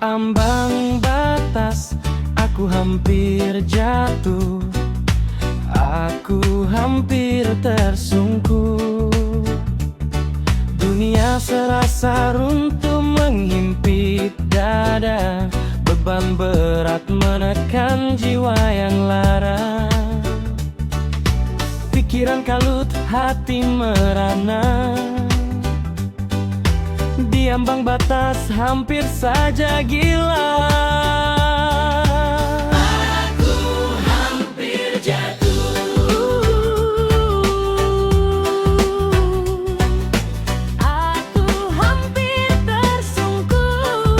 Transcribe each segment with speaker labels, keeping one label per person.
Speaker 1: ambang batas, aku hampir jatuh, aku hampir tersungkur. Dunia serasa runtuh menghimpit dada, beban berat menekan jiwa yang lara. Pikiran kalut, hati merana, di ambang batas hampir saja gila. Aku hampir jatuh, aku hampir tersungkur.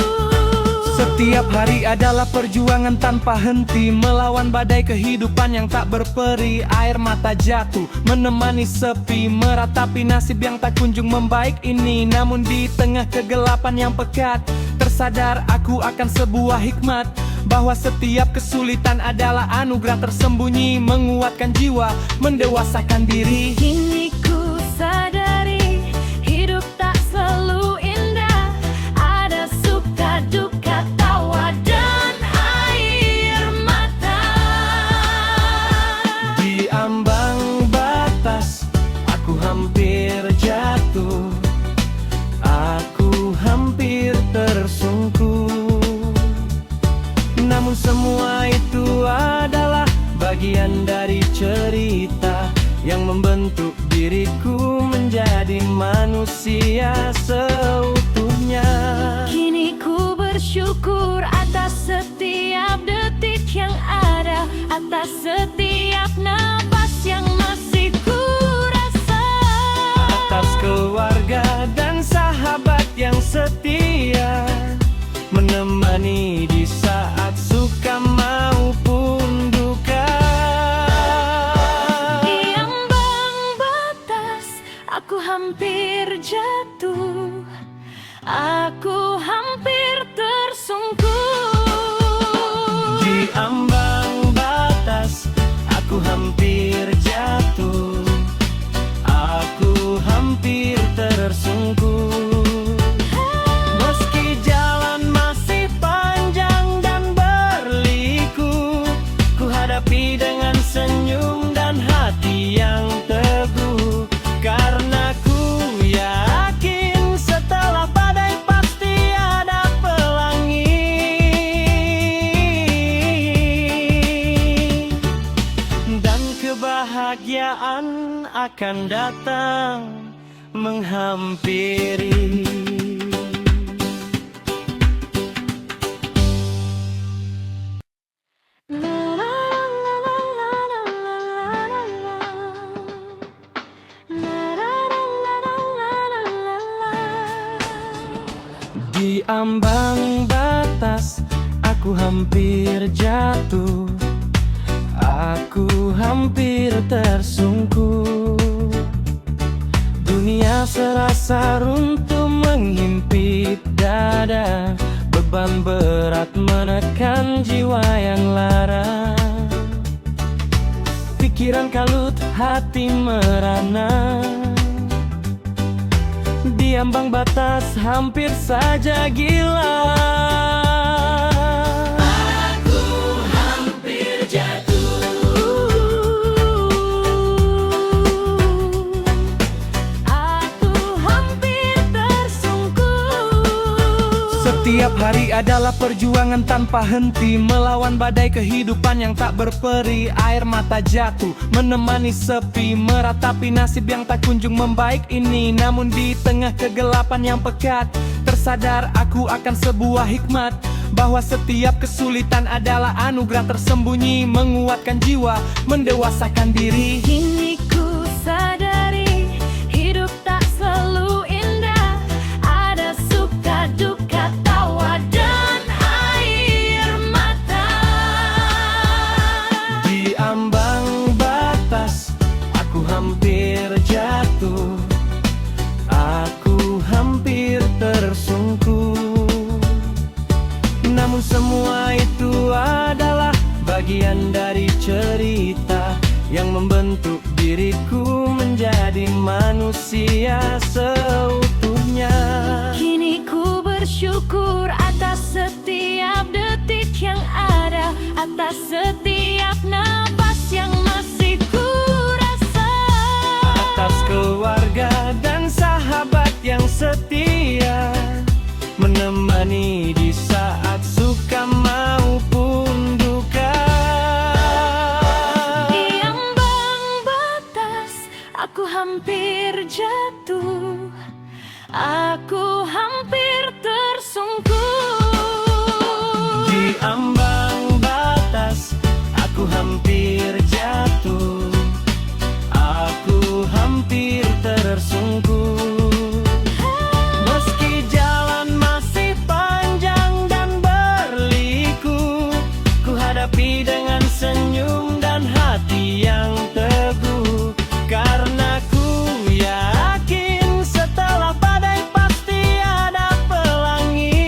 Speaker 1: Setiap hari adalah perjuangan tanpa henti, melawan badai kehidupan yang tak berperi. Air mata jatuh menemani sepi, meratapi nasib yang tak kunjung membaik ini. Namun di tengah kegelapan yang pekat, tersadar aku akan sebuah hikmat, bahwa setiap kesulitan adalah anugerah tersembunyi, menguatkan jiwa, mendewasakan diri.
Speaker 2: Kini ku sadari, hidup tak selalu indah, ada suka duka, tawa dan air mata.
Speaker 1: Di ambang batas, aku hampir jatuh, aku hampir tersungkur. Namun semua itu adalah bagian dari cerita yang membentuk diriku menjadi manusia seutuhnya.
Speaker 2: Kini ku bersyukur atas setiap detik yang ada, atas setiap nafas yang masih ku rasa,
Speaker 1: Atas keluarga dan sahabat yang setia, menemani di saat suka maupun duka.
Speaker 2: di ambang batas aku hampir jatuh, aku hampir tersungkur.
Speaker 1: Di ambang batas, aku hampir jatuh, aku hampir tersungkur. Meski jalan masih panjang dan berliku, ku hadapi dengan senyum dan hati yang teguh. Karena ku yakin setelah badai pasti ada pelangi, dan kebahagiaan akan datang menghampiri. Di ambang batas, aku hampir jatuh, aku hampir tersungkur. Dunia serasa runtuh menghimpit dada, beban berat menekan jiwa yang lara. Pikiran kalut, hati merana, di ambang batas hampir saja gila. Aku hampir jatuh,
Speaker 2: aku hampir tersungkur.
Speaker 1: setiap hari adalah perjuangan tanpa henti, melawan badai kehidupan yang tak berperi. Air mata jatuh menemani sepi, meratapi nasib yang tak kunjung membaik ini. Namun di tengah kegelapan yang pekat, tersadar aku akan sebuah hikmat, bahwa setiap kesulitan adalah anugerah tersembunyi, menguatkan jiwa, mendewasakan diri.
Speaker 2: Kini ku sadari, hidup tak selalu indah, ada suka duka, tawa dan air mata.
Speaker 1: Di ambang batas, aku hampir jatuh, aku hampir tersungkur. Namun semua itu adalah bagian dari cerita yang membentuk diriku menjadi manusia seutuhnya.
Speaker 2: Kini ku bersyukur atas setiap detik yang ada, atas setiap nafas yang masih ku rasa,
Speaker 1: atas keluarga dan sahabat yang setia, menemani di saat suka maupun duka.
Speaker 2: Di ambang batas aku hampir jatuh, aku hampir tersungkur.
Speaker 1: Di ambang batas aku hampir jatuh, aku hampir tersungkur. Meski jalan masih panjang dan berliku, ku hadapi dengan senyum dan hati yang teguh, karena ku yakin setelah badai pasti ada pelangi,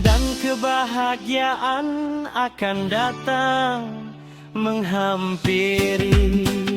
Speaker 1: dan kebahagiaan akan datang menghampiri.